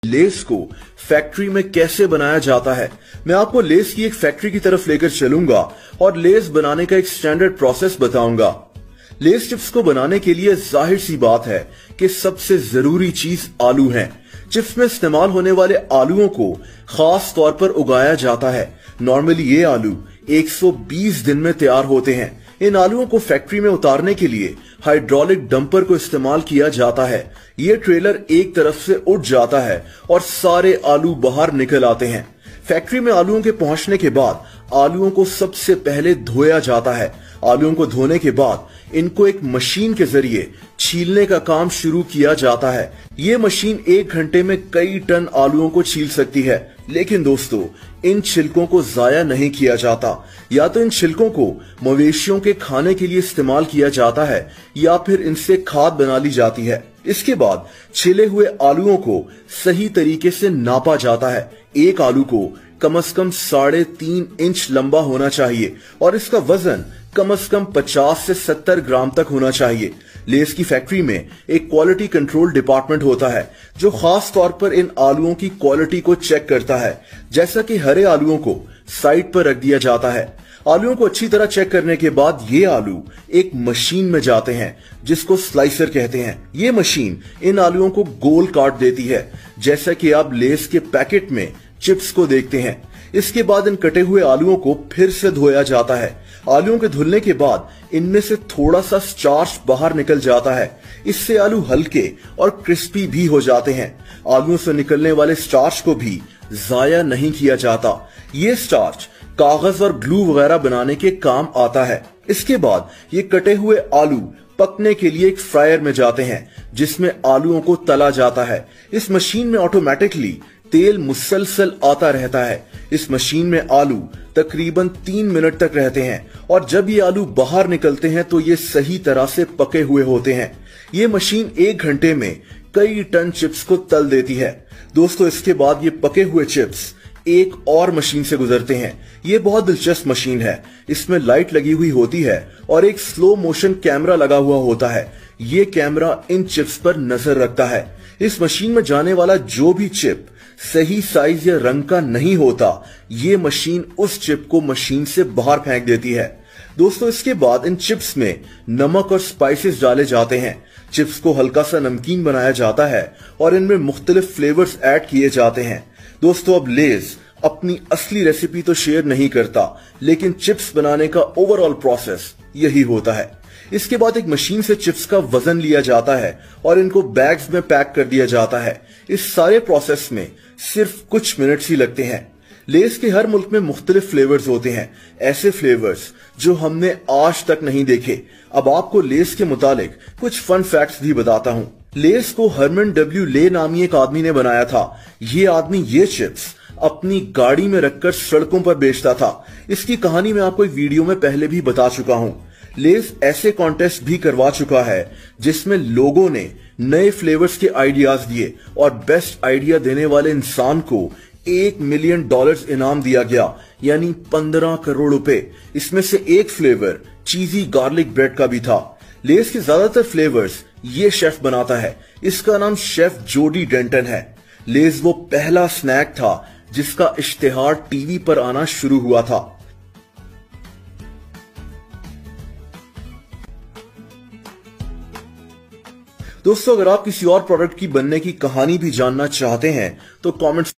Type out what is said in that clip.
Less को factory में कैसे बनाया जाता है। मैं आपको लेस की एक फैक्ट्री की तरफ लेकर चलूंगा और लेस बनाने का एक स्टैंडर्ड प्रोसेस बताऊंगा। लेस चिप्स को बनाने के लिए जाहिर सी बात है कि सबसे जरूरी चीज आलू है। चिप्स में इस्तेमाल होने वाले आलूओं को खास तौर पर उगाया जाता है। नॉर्मली ये आलू 120 दिन में तैयार होते हैं। इन आलूओं को फैक्ट्री में उतारने के लिए हाइड्रोलिक डंपर को इस्तेमाल किया जाता है। ये ट्रेलर एक तरफ से उठ जाता है और सारे आलू बाहर निकल आते हैं। फैक्ट्री में आलूओं के पहुंचने के बाद आलूओं को सबसे पहले धोया जाता है। आलूओं को धोने के बाद इनको एक मशीन के जरिए छीलने का काम शुरू किया जाता है। ये मशीन 1 घंटे में कई टन आलूओं को छील सकती है। लेकिन दोस्तों, इन छिलकों को जाया नहीं किया जाता। या तो इन छिलकों को मवेशियों के खाने के लिए इस्तेमाल किया जाता है या फिर इनसे खाद बना ली जाती है। इसके बाद छिले हुए आलूओं को सही तरीके से नापा जाता है। एक आलू को कम से कम 3.5 इंच लंबा होना चाहिए और इसका वजन कम से कम 50 से 70 ग्राम तक होना चाहिए। लेस की फैक्ट्री में एक क्वालिटी कंट्रोल डिपार्टमेंट होता है जो खास तौर पर इन आलूओं की क्वालिटी को चेक करता है। जैसा कि हरे आलूओं को साइड पर रख दिया जाता है। आलूओं को अच्छी तरह चेक करने के बाद ये आलू एक मशीन में जाते हैं जिसको स्लाइसर कहते हैं। ये मशीन इन आलूओं को गोल काट देती है, जैसा कि आप लेस के पैकेट में चिप्स को देखते हैं। इसके बाद इन कटे हुए आलूओं को फिर से धोया जाता है। आलूओं के धुलने के बाद इनमें से थोड़ा सा स्टार्च बाहर निकल जाता है। इससे आलू हल्के और क्रिस्पी भी हो जाते हैं। आलूओं से निकलने वाले स्टार्च को भी जाया नहीं किया जाता। ये स्टार्च कागज और ग्लू वगैरह बनाने के काम आता है। इसके बाद ये कटे हुए आलू पकने के लिए एक फ्रायर में जाते हैं जिसमें आलूओं को तला जाता है। इस मशीन में ऑटोमेटिकली तेल मुसलसल आता रहता है। इस मशीन में आलू तकरीबन 3 मिनट तक रहते हैं और जब ये आलू बाहर निकलते हैं तो ये सही तरह से पके हुए होते हैं। ये मशीन 1 घंटे में कई टन चिप्स को तल देती है। दोस्तों, इसके बाद ये पके हुए चिप्स एक और मशीन से गुजरते हैं। ये बहुत दिलचस्प मशीन है। इसमें लाइट लगी हुई होती है और एक स्लो मोशन कैमरा लगा हुआ होता है। ये कैमरा इन चिप्स पर नजर रखता है। इस मशीन में जाने वाला जो भी चिप सही साइज या रंग का नहीं होता, ये मशीन उस चिप को मशीन से बाहर फेंक देती है। दोस्तों, इसके बाद इन चिप्स में नमक और स्पाइसेस डाले जाते हैं। चिप्स को हल्का सा नमकीन बनाया जाता है और इनमें मुख्तलिफ फ्लेवर्स ऐड किए जाते हैं। दोस्तों, अब लेस अपनी असली रेसिपी तो शेयर नहीं करता, लेकिन चिप्स बनाने का ओवरऑल प्रोसेस यही होता है। इसके बाद एक मशीन से चिप्स का वजन लिया जाता है और इनको बैग्स में पैक कर दिया जाता है। इस सारे प्रोसेस में सिर्फ कुछ मिनट्स ही लगते हैं। लेस के हर मुल्क में मुख्तलिफ फ्लेवर्स होते हैं, ऐसे फ्लेवर्स जो हमने आज तक नहीं देखे। अब आपको लेस के मुतालिक कुछ फन फैक्ट्स भी बताता हूँ। लेस को हरमन डब्ल्यू ले नामी एक आदमी ने बनाया था। ये आदमी ये चिप्स अपनी गाड़ी में रखकर सड़कों पर बेचता था। इसकी कहानी मैं आपको एक वीडियो में पहले भी बता चुका हूँ। लेस ऐसे कॉन्टेस्ट भी करवा चुका है जिसमें लोगों ने नए फ्लेवर्स के आइडियाज दिए और बेस्ट आइडिया देने वाले इंसान को $1 मिलियन इनाम दिया गया, यानी 15 करोड़ रुपए। इसमें से एक फ्लेवर चीजी गार्लिक ब्रेड का भी था। लेस के ज्यादातर फ्लेवर्स ये शेफ बनाता है। इसका नाम शेफ जोडी डेंटन है। लेस वो पहला स्नैक था जिसका इश्तिहार टीवी पर आना शुरू हुआ था। दोस्तों, अगर आप किसी और प्रोडक्ट की बनने की कहानी भी जानना चाहते हैं तो कमेंट्स